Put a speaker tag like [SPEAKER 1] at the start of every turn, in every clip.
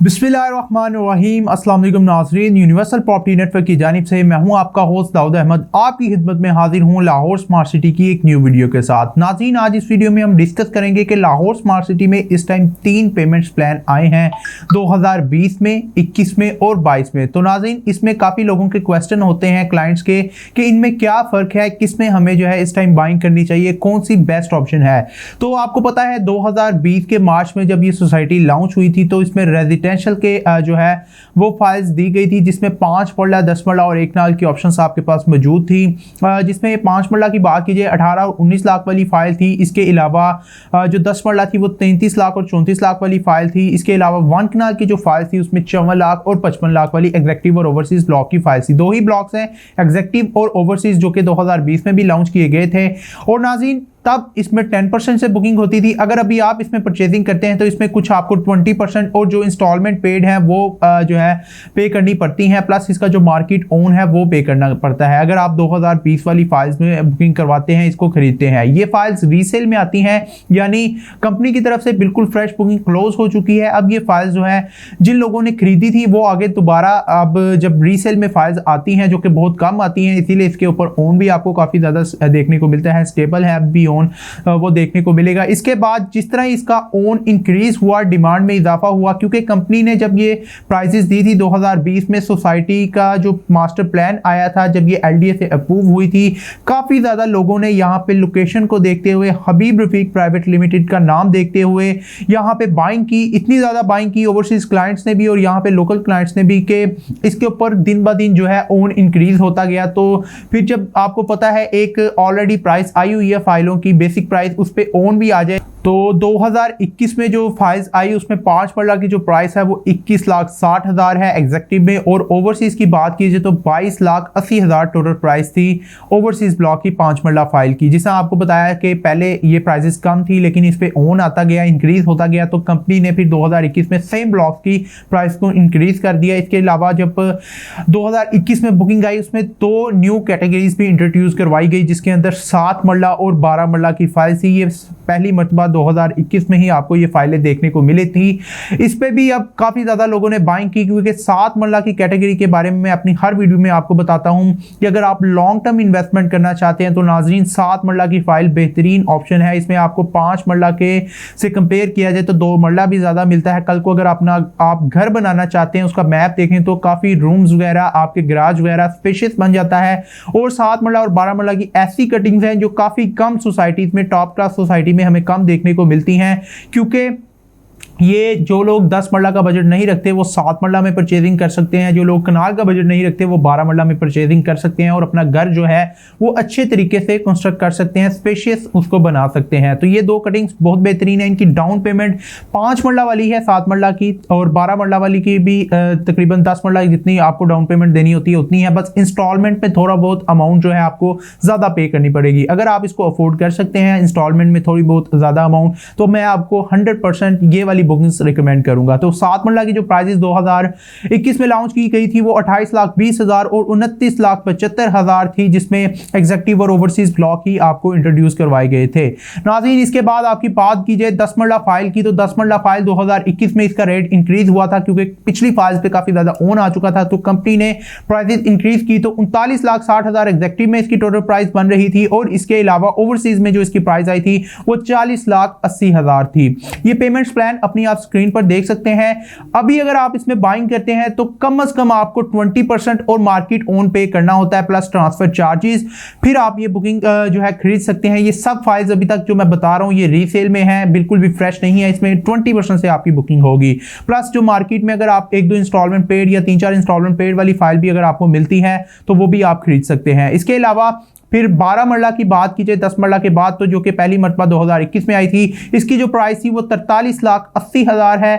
[SPEAKER 1] बिस्मिल्लाहिर्रहमानिर्रहीम। अस्सलाम वालेकुम नाज़रीन, यूनिवर्सल प्रॉपर्टी नेटवर्क की जानिब से मैं हूं आपका होस्ट दाऊद अहमद, आपकी खिदमत में हाजिर हूं लाहौर स्मार्ट सिटी की एक न्यू वीडियो के साथ। नाज़रीन, आज इस वीडियो में हम डिस्कस करेंगे कि लाहौर स्मार्ट सिटी में इस टाइम 3 पेमेंट्स प्लान आए हैं 2020 में, 21 में और 22 में। तो नाज़रीन, इसमें काफ़ी लोगों के क्वेश्चन होते हैं क्लाइंट्स के कि इनमें क्या फ़र्क है, किस में हमें जो है इस टाइम बाइंग करनी चाहिए, कौन सी बेस्ट ऑप्शन है। तो आपको पता है 2020 के मार्च में जब ये सोसाइटी लॉन्च हुई थी तो इसमें रेजिडेंशियल के जो है वो फाइल्स दी गई थी, जिसमें 5 मरला, 10 मरला और 1 नाल की ऑप्शंस आपके पास मौजूद थी। जिसमें 5 मरला की बात कीजिए 18 और 19 लाख वाली फाइल थी। इसके अलावा जो 10 मरला थी वो 33 लाख और 34 लाख वाली फाइल थी। इसके अलावा 1 कनाल की जो फाइल थी उसमें 54 लाख और 55 लाख वाली एग्जेक्टिव और ओवरसीज ब्लॉक की फाइल थी। 2 ही ब्लॉक्स हैं, एग्जेक्टिव और ओवरसीज, जो कि 2020 में भी लॉन्च किए गए थे। और नाज़रीन, तब इसमें 10% से बुकिंग होती थी। अगर अभी आप इसमें परचेजिंग करते हैं तो इसमें कुछ आपको 20% और जो इंस्टॉलमेंट पेड है वो जो है पे करनी पड़ती हैं, प्लस इसका जो मार्केट ओन है वो पे करना पड़ता है अगर आप 2020 वाली फाइल्स में बुकिंग करवाते हैं, इसको खरीदते हैं। ये फाइल्स रीसेल में आती हैं, यानी कंपनी की तरफ से बिल्कुल फ्रेश बुकिंग क्लोज हो चुकी है। अब ये फाइल्स जो है जिन लोगों ने खरीदी थी वो आगे दोबारा अब जब रीसेल में फाइल्स आती हैं, जो कि बहुत कम आती हैं, इसीलिए इसके ऊपर ओन भी आपको काफ़ी ज़्यादा देखने को मिलता है, स्टेबल है अब भी ओन वो देखने को मिलेगा। इसके बाद जिस तरह इसका ओन इंक्रीज हुआ, डिमांड में इजाफा हुआ, क्योंकि कंपनी ने जब ये प्राइसेस दी थी 2020 में, सोसाइटी का जो मास्टर प्लान आया था, जब ये एलडीए से अप्रूव हुई थी, काफ़ी ज़्यादा लोगों ने यहाँ पे लोकेशन को देखते हुए, हबीब रफीक प्राइवेट लिमिटेड का नाम देखते हुए यहाँ पे बाइंग की। इतनी ज़्यादा बाइंग की ओवरसीज क्लाइंट्स ने भी और यहाँ पे लोकल क्लाइंट्स ने भी, कि इसके ऊपर दिन ब दिन जो है ओन इंक्रीज होता गया। तो फिर जब आपको पता है एक ऑलरेडी प्राइस आई हुई है फाइलों की, बेसिक प्राइस, उस पे ओन भी आ जाए, तो 2021 में जो फाइल्स आई उसमें 5 मरला की जो प्राइस है वो 21,60,000 है एग्जेक्टिव में, और ओवरसीज की बात कीजिए तो 22,80,000 टोटल प्राइस थी ओवरसीज ब्लॉक की 5 मरला फाइल की। जिससे आपको बताया कि पहले ये प्राइसेस कम थी लेकिन इस पे ओन आता गया, इंक्रीज होता गया, तो कंपनी ने फिर 2021 में सेम ब्लॉक की प्राइस को इंक्रीज कर दिया। इसके अलावा जब 2021 में बुकिंग आई उसमें 2 न्यू कैटेगरीज भी इंट्रोड्यूस करवाई गई, जिसके अंदर 7 मरला और 12 मरला की फाइल थी। ये पहली मरतबा 2021 में ही आपको ये फाइलें देखने को मिली थी। इस पे भी अब काफ़ी ज़्यादा लोगों ने बाइंग की, क्योंकि 7 मरला की कैटेगरी के बारे में मैं अपनी हर वीडियो में आपको बताता हूं कि अगर आप लॉन्ग टर्म इन्वेस्टमेंट करना चाहते हैं तो नाज़रीन 7 मरला की फाइल बेहतरीन ऑप्शन है। इसमें आपको 5 मरला के से कंपेयर किया जाए तो 2 मरला भी ज़्यादा मिलता है। कल को अगर आप घर बनाना चाहते हैं, उसका मैप देखें तो काफ़ी रूम्स वगैरह, आपके गराज वगैरह स्पेशियस बन जाता है। और 7 मरला और 12 मरला की ऐसी कटिंग्स हैं जो काफ़ी कम सोसाइटीज़ में, टॉप क्लास सोसाइटी में हमें कम देखने को मिलती हैं, क्योंकि ये जो लोग 10 मरला का बजट नहीं रखते वो 7 मरला में परचेजिंग कर सकते हैं, जो लोग कनाल का बजट नहीं रखते वो 12 मरला में परचेजिंग कर सकते हैं और अपना घर जो है वो अच्छे तरीके से कंस्ट्रक्ट कर सकते हैं, स्पेशियस उसको बना सकते हैं। तो ये 2 कटिंग्स बहुत बेहतरीन है। इनकी डाउन पेमेंट 5 मरला वाली है 7 मरला की, और 12 मरला वाली की भी तकरीबन 10 मरला जितनी आपको डाउन पेमेंट देनी होती है उतनी है, बस इंस्टॉलमेंट में थोड़ा बहुत अमाउंट जो है आपको ज़्यादा पे करनी पड़ेगी। अगर आप इसको अफोर्ड कर सकते हैं इंस्टॉलमेंट में थोड़ी बहुत ज़्यादा अमाउंट, तो मैं आपको 100% ये वाली बुकिंग्स रिकमेंड करूंगा। तो 7 मरला की जो प्राइसेस 2021 में लॉन्च की गई थी वो 28,20,000 और 29,75,000 थी, जिसमें एग्जेक्टिव और ओवरसीज ब्लॉक ही आपको इंट्रोड्यूस करवाए गए थे। नाज़रीन, इसके बाद आपकी बात की जाए 10 मरला फाइल की, तो 10 मरला फाइल 2021 में इसका रेट इंक्रीज हुआ था, क्योंकि पिछली फाइल्स पे काफी ज्यादा ओन आ चुका था, तो कंपनी ने प्राइसेस इंक्रीज की। तो 39,60,000 एग्जेक्टिव में इसकी टोटल प्राइस बन रही थी, और इसके अलावा ओवरसीज में जो इसकी प्राइस आई थी वो 40,80,000 थी। ये पेमेंट्स प्लान अपनी आप स्क्रीन पर देख सकते हैं। अभी अगर आप इसमें बाइंग करते हैं तो कम से कम आपको 20% और मार्केट ओन पे करना होता है, प्लस ट्रांसफर चार्जेस, फिर आप ये बुकिंग जो है खरीद सकते हैं। ये सब फाइल्स अभी तक जो मैं बता रहा हूं ये रीसेल में है, बिल्कुल भी फ्रेश नहीं है। इसमें 20% से आपकी बुकिंग होगी, प्लस जो मार्केट में अगर आप 1-2 इंस्टॉलमेंट पेड या 3-4 इंस्टॉलमेंट पेड वाली फाइल भी अगर आपको मिलती है तो वो भी आप खरीद सकते हैं। इसके अलावा फिर 12 मरला की बात की जाए 10 मरला के बाद, तो जो कि पहली मरतबा 2021 में आई थी, इसकी जो प्राइस थी वो 43,80,000 है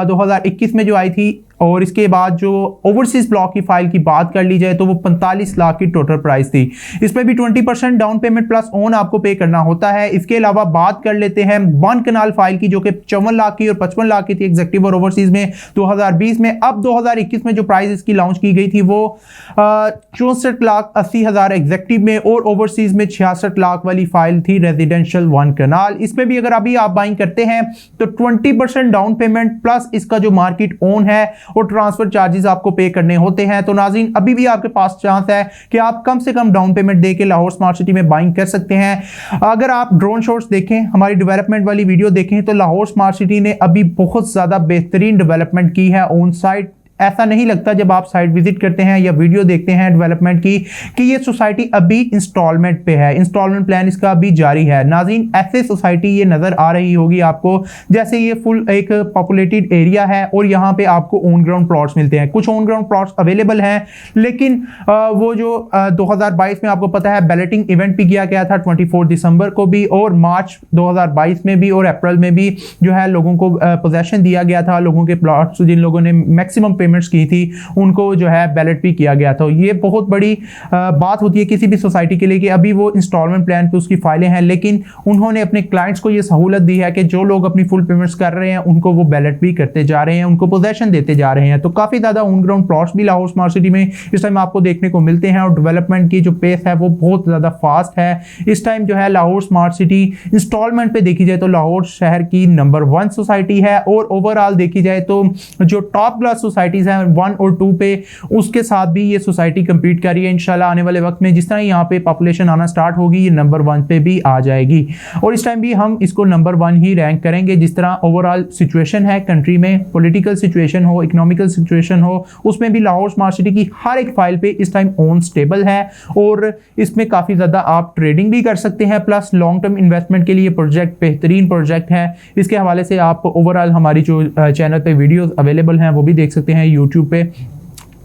[SPEAKER 1] 2021 में जो आई थी। और इसके बाद जो ओवरसीज ब्लॉक की फाइल की बात कर ली जाए तो वो 45 लाख की टोटल प्राइस थी। इसमें भी 20% डाउन पेमेंट प्लस ओन आपको पे करना होता है। इसके अलावा बात कर लेते हैं वन कनाल फाइल की, जो कि 54 लाख की और 55 लाख की थी एग्जेक्टिव और ओवरसीज में 2020 में। अब 2021 में जो प्राइस इसकी लॉन्च की गई थी वो 64,80,000 एग्जेक्टिव में और ओवरसीज में 66 लाख वाली फाइल थी रेजिडेंशियल वन कनाल। इसमें भी अगर अभी आप बाइंग करते हैं तो 20% डाउन पेमेंट प्लस इसका जो मार्केट ओन है और ट्रांसफर चार्जेस आपको पे करने होते हैं। तो नाज़रीन अभी भी आपके पास चांस है कि आप कम से कम डाउन पेमेंट देके लाहौर स्मार्ट सिटी में बाइंग कर सकते हैं। अगर आप ड्रोन शॉट्स देखें, हमारी डेवलपमेंट वाली वीडियो देखें, तो लाहौर स्मार्ट सिटी ने अभी बहुत ज्यादा बेहतरीन डेवलपमेंट की है ऑन साइट। ऐसा नहीं लगता जब आप साइट विजिट करते हैं या वीडियो देखते हैं डेवलपमेंट की कि ये सोसाइटी अभी इंस्टॉलमेंट पे है, इंस्टॉलमेंट प्लान इसका अभी जारी है। नाज़रीन ऐसे सोसाइटी ये नज़र आ रही होगी आपको जैसे ये फुल एक पॉपुलेटेड एरिया है और यहाँ पे आपको ऑन ग्राउंड प्लॉट्स मिलते हैं। कुछ ऑन ग्राउंड प्लॉट्स अवेलेबल हैं, लेकिन वो जो 2022 में आपको पता है बैलेटिंग इवेंट भी किया गया था 24 दिसंबर को भी और मार्च 2022 में भी और अप्रैल में भी जो है लोगों को पोजेशन दिया गया था। लोगों के प्लॉट्स जिन लोगों ने मैक्सिमम पेमेंट्स की थी उनको जो है बैलेट भी किया गया था। ये बहुत बड़ी बात होती है किसी भी सोसाइटी के लिए कि अभी वो इंस्टॉलमेंट प्लान पे उसकी फाइलें हैं, लेकिन उन्होंने अपने क्लाइंट्स को ये सहूलत दी है कि जो लोग अपनी फुल पेमेंट्स कर रहे हैं उनको वो बैलेट भी करते जा रहे हैं, उनको पोजेशन देते जा रहे हैं। तो काफी ज्यादा ऑन ग्राउंड प्लॉट्स भी लाहौर स्मार्ट सिटी में इस टाइम आपको देखने को मिलते हैं और डेवलपमेंट की जो पेस है वो बहुत ज्यादा फास्ट है। इस टाइम जो है लाहौर स्मार्ट सिटी इंस्टॉलमेंट पे देखी जाए तो लाहौर शहर की नंबर 1 सोसाइटी है और ओवरऑल देखी जाए तो जो टॉप क्लास सोसाइटीज हैं 1 और 2 पे, उसके साथ भी ये सोसाइटी कंपीट कर रही है। इंशाल्लाह आने वाले वक्त में जिस तरह यहाँ पे पॉपुलेशन आना स्टार्ट होगी ये नंबर 1 पे भी आ जाएगी और इस टाइम भी हम इसको नंबर 1 ही रैंक करेंगे। जिस तरह ओवरऑल सिचुएशन है कंट्री में, पॉलिटिकल सिचुएशन हो, इकोनॉमिकल सिचुएशन हो, उसमें भी लाहौर स्मार्ट सिटी की हर एक फाइल पे इस टाइम ऑन स्टेबल है और इसमें काफी ज्यादा आप ट्रेडिंग भी कर सकते हैं। प्लस लॉन्ग टर्म इन्वेस्टमेंट के लिए प्रोजेक्ट बेहतरीन प्रोजेक्ट है। इसके हवाले से आप ओवरऑल हमारी जो चैनल पे वीडियोस अवेलेबल हैं वो भी देख सकते हैं यूट्यूब पे।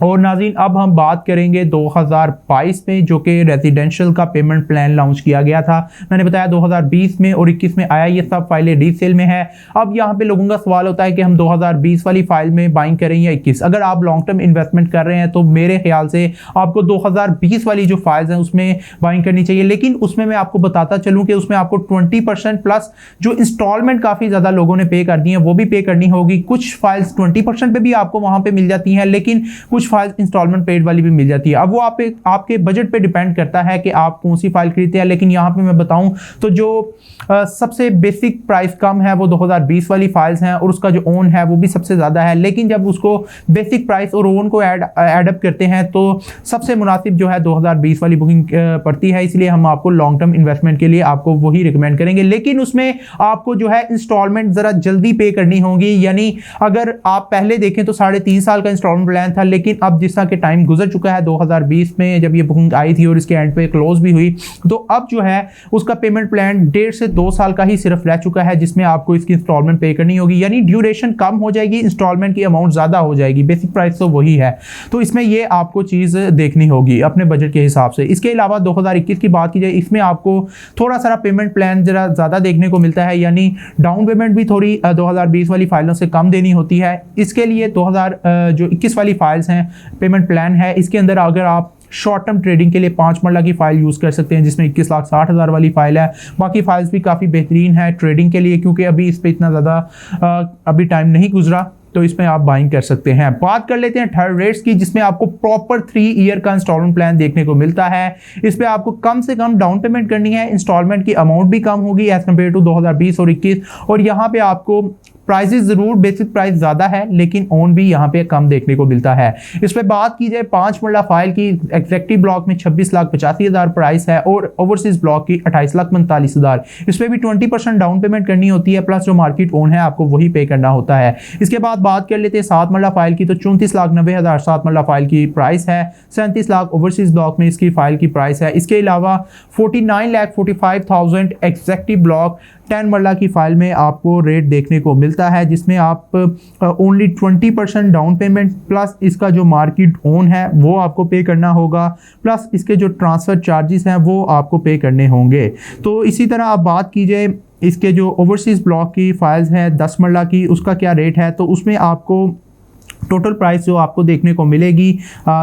[SPEAKER 1] और नाज़रीन अब हम बात करेंगे 2022 में जो कि रेजिडेंशियल का पेमेंट प्लान लॉन्च किया गया था। मैंने बताया 2020 में और 21 में आया, ये सब फाइलें रीसेल में है। अब यहाँ पे लोगों का सवाल होता है कि हम 2020 वाली फाइल में बाइंग करें या 21। अगर आप लॉन्ग टर्म इन्वेस्टमेंट कर रहे हैं तो मेरे ख्याल से आपको 2020 वाली जो फाइल्स हैं उसमें बाइंग करनी चाहिए, लेकिन उसमें मैं आपको बताता चलूँ कि उसमें आपको 20% प्लस जो इंस्टॉलमेंट काफ़ी ज़्यादा लोगों ने पे कर दी है वो भी पे करनी होगी। कुछ फाइल्स 20% पे भी आपको वहाँ पे मिल जाती हैं, लेकिन कुछ फाइल इंस्टॉलमेंट पेड वाली भी मिल जाती है। अब वो आपके बजट पे डिपेंड करता है कि आप कौन सी फाइल खरीदते हैं। लेकिन यहाँ पे मैं बताऊं तो जो सबसे बेसिक प्राइस कम है वो 2020 वाली फाइल्स हैं और उसका जो ओन है वो भी सबसे ज़्यादा है। लेकिन जब उसको बेसिक प्राइस और ओन को एडअप करते हैं तो सबसे मुनासिब जो है 2020 वाली बुकिंग पड़ती है। इसलिए हम आपको लॉन्ग टर्म इन्वेस्टमेंट के लिए आपको वही रिकमेंड करेंगे, लेकिन उसमें आपको जो है इंस्टॉलमेंट ज़रा जल्दी पे करनी होगी। यानी अगर आप पहले देखें तो 3.5 साल का इंस्टॉलमेंट प्लान था, लेकिन अब जिस तरह के टाइम गुजर चुका है 2020 में जब ये बुकिंग आई थी और इसके एंड पे क्लोज भी हुई, तो अब जो है उसका पेमेंट प्लान 1.5 से 2 साल का ही सिर्फ रह चुका है जिसमें आपको इसकी इंस्टॉलमेंट पे करनी होगी। यानी ड्यूरेशन कम हो जाएगी, इंस्टॉलमेंट की अमाउंट ज़्यादा हो जाएगी, बेसिक प्राइस तो वही है। तो इसमें ये आपको चीज़ देखनी होगी अपने बजट के हिसाब से। इसके अलावा 2021 की बात की जाए, इसमें आपको थोड़ा सारा पेमेंट प्लान जरा ज़्यादा देखने को मिलता है, यानी डाउन पेमेंट भी थोड़ी 2020 वाली फाइलों से कम देनी होती है। इसके लिए 2021 वाली फाइल्स हैं, पेमेंट प्लान है, इसके अंदर अगर आप शॉर्ट टर्म ट्रेडिंग के लिए 5 मरला की फाइल यूज़ कर सकते हैं जिसमें 21,60,000 वाली फाइल है। बाकी फाइल्स भी काफ़ी बेहतरीन है ट्रेडिंग के लिए, क्योंकि अभी इस पर इतना ज़्यादा अभी टाइम नहीं गुजरा, तो इसमें आप बाइंग कर सकते हैं। बात कर लेते हैं थर्ड रेट्स की, जिसमें आपको प्रॉपर 3 ईयर का इंस्टॉलमेंट प्लान देखने को मिलता है। इस पे आपको कम से कम डाउन पेमेंट करनी है, इंस्टॉलमेंट की अमाउंट भी कम होगी एज कम्पेयर टू 2020 और 21। और यहाँ पे आपको प्राइसेस जरूर बेसिक प्राइस ज्यादा है, लेकिन ओन भी यहाँ पे कम देखने को मिलता है। इस पे बात की जाए 5 मरला फाइल की, एग्जेक्टिव ब्लॉक में 26,85,000 प्राइस है और ओवरसीज ब्लॉक की 28,45,000। इस पे भी 20% डाउन पेमेंट करनी होती है, प्लस जो मार्केट ओन है आपको वही पे करना होता है। इसके बाद बात कर लेते हैं 7 मरला फाइल की, तो 34,90,000 7 मरला फाइल की प्राइस है। 37 लाख ओवरसीज ब्लॉक में इसकी फाइल की प्राइस है। इसके अलावा 49,45,000 एग्जेक्टिव ब्लॉक 10 मरला की फाइल में आपको रेट देखने को मिलता है, जिसमें आप ओनली 20% डाउन पेमेंट प्लस इसका जो मार्केट ओन है वो आपको पे करना होगा, प्लस इसके जो ट्रांसफ़र चार्जेस हैं वो आपको पे करने होंगे। तो इसी तरह आप बात कीजिए इसके जो ओवरसीज़ ब्लॉक की फाइल्स हैं 10 मरला की, उसका क्या रेट है, तो उसमें आपको टोटल प्राइस जो आपको देखने को मिलेगी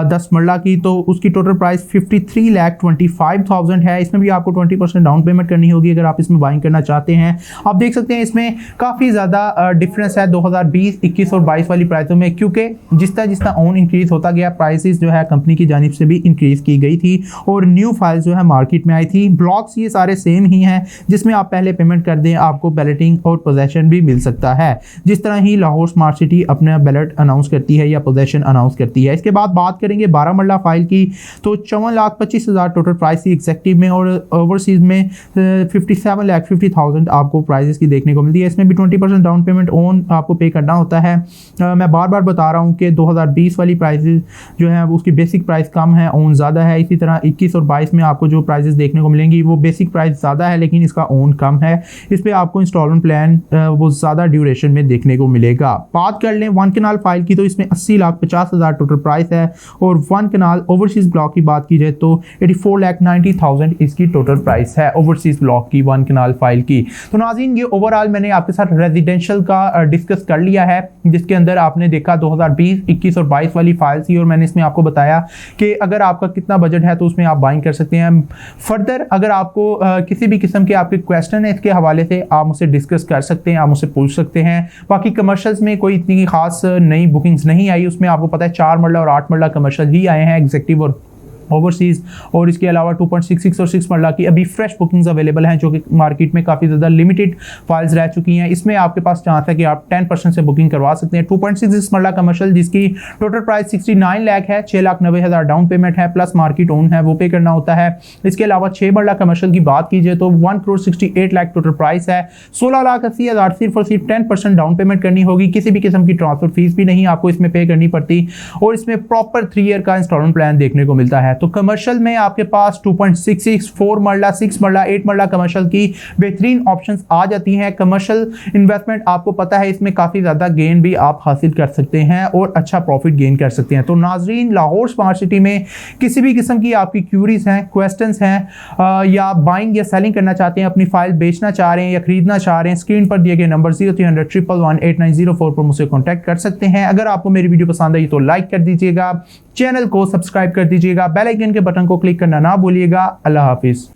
[SPEAKER 1] 10 मरला की, तो उसकी टोटल प्राइस 53,25,000 है। इसमें भी आपको 20% डाउन पेमेंट करनी होगी अगर आप इसमें बाइंग करना चाहते हैं। आप देख सकते हैं इसमें काफ़ी ज़्यादा डिफरेंस है 2020, 21 और 22 वाली प्राइसों में, क्योंकि जितना ओन इंक्रीज होता गया प्राइसेस जो है कंपनी की जानिब से भी इंक्रीज की गई थी और न्यू फाइल्स जो है मार्केट में आई थी। ब्लॉक्स ये सारे सेम ही हैं, जिसमें आप पहले पेमेंट कर दें आपको बैलेटिंग और पोजेशन भी मिल सकता है। जिस तरह ही लाहौर स्मार्ट सिटी अपना बैलेट अनाउंस करती है या पोजेशन अनाउंस करती है। इसके बाद बात करेंगे 12 मरला फाइल की, तो 54,25,000 टोटल प्राइस थी एग्जेक्टिव में, और ओवरसीज में 57,50,000 आपको प्राइजेस की देखने को मिलती है। इसमें भी 20% डाउन पेमेंट ओन आपको पे करना होता है। मैं बार बार बता रहा हूँ कि 2020 वाली प्राइजेस जो है उसकी बेसिक प्राइस कम है, ओन ज़्यादा है। इसी तरह 21 और 22 में आपको जो प्राइजेस देखने को मिलेंगी वो बेसिक प्राइस ज़्यादा है लेकिन इसका ओन कम है। इस पर आपको इंस्टॉलमेंट प्लान वो ज़्यादा ड्यूरेशन में देखने को मिलेगा। बात कर लें 1 कनाल फाइल की, तो इसमें 80,50,000 टोटल प्राइस है, और 1 कनाल ओवरसीज ब्लॉक की बात की जाए तो 84,90,000 इसकी टोटल प्राइस है ओवरसीज ब्लॉक की 1 कनाल फाइल की। तो नाज़रीन ये ओवरऑल मैंने आपके साथ रेजिडेंशियल का डिस्कस कर लिया है, जिसके अंदर आपने देखा 2020, 21 और 22 वाली फाइल थी, और मैंने इसमें आपको बताया कि अगर आपका कितना बजट है तो उसमें आप बाइंग कर सकते हैं। फर्दर अगर आपको किसी भी किस्म के आपके क्वेश्चन है इसके हवाले से आप मुझसे डिस्कस कर सकते हैं, आप मुझसे पूछ सकते हैं। बाकी कमर्शियल्स में कोई इतनी खास नई बुकिंग्स नहीं आई, उसमें आपको पता है 4 मरला और 8 मरला कमर्शियल ही आए हैं एग्जेक्टिव और ओवरसीज, और इसके अलावा 2.66 और 6 मरला की अभी फ्रेश बुकिंग्स अवेलेबल हैं जो कि मार्केट में काफ़ी ज़्यादा लिमिटेड फाइल्स रह चुकी हैं। इसमें आपके पास चांस है कि आप 10% से बुकिंग करवा सकते हैं। 2.66 मरला कमर्शियल जिसकी टोटल प्राइस 69 लाख है, 6,90,000 डाउन पेमेंट है प्लस मार्केट ओन है वो पे करना होता है। इसके अलावा 6 मरला कमर्शियल की बात कीजिए तो 1,68 लाख टोटल प्राइस है, 16,80,000 सिर्फ और सिर्फ 10% डाउन पेमेंट करनी होगी। किसी भी किस्म की ट्रांसफर फीस भी नहीं आपको इसमें पे करनी पड़ती, और इसमें प्रॉपर 3 ईयर का इंस्टॉलमेंट प्लान देखने को मिलता है। तो कमर्शियल में आपके पास 2.66, 4 मरला, 6 मरला, 8 मरला कमर्शियल की बेहतरीन ऑप्शंस आ जाती हैं। कमर्शियल इन्वेस्टमेंट आपको पता है इसमें काफ़ी ज़्यादा गेन भी आप हासिल कर सकते हैं और अच्छा प्रॉफिट गेन कर सकते हैं। तो नाजरीन लाहौर स्मार्ट सिटी में किसी भी किस्म की आपकी क्यूरीज हैं, क्वेश्चंस हैं, या बाइंग या सेलिंग करना चाहते हैं, अपनी फाइल बेचना चाह रहे हैं या खरीदना चाह रहे हैं, स्क्रीन पर दिए गए नंबर 0300 पर मुझसे कॉन्टैक्ट कर सकते हैं। अगर आपको मेरी वीडियो पसंद आई तो लाइक कर दीजिएगा, चैनल को सब्सक्राइब कर दीजिएगा, बेल आइकन के बटन को क्लिक करना ना भूलिएगा। अल्लाह हाफिज़।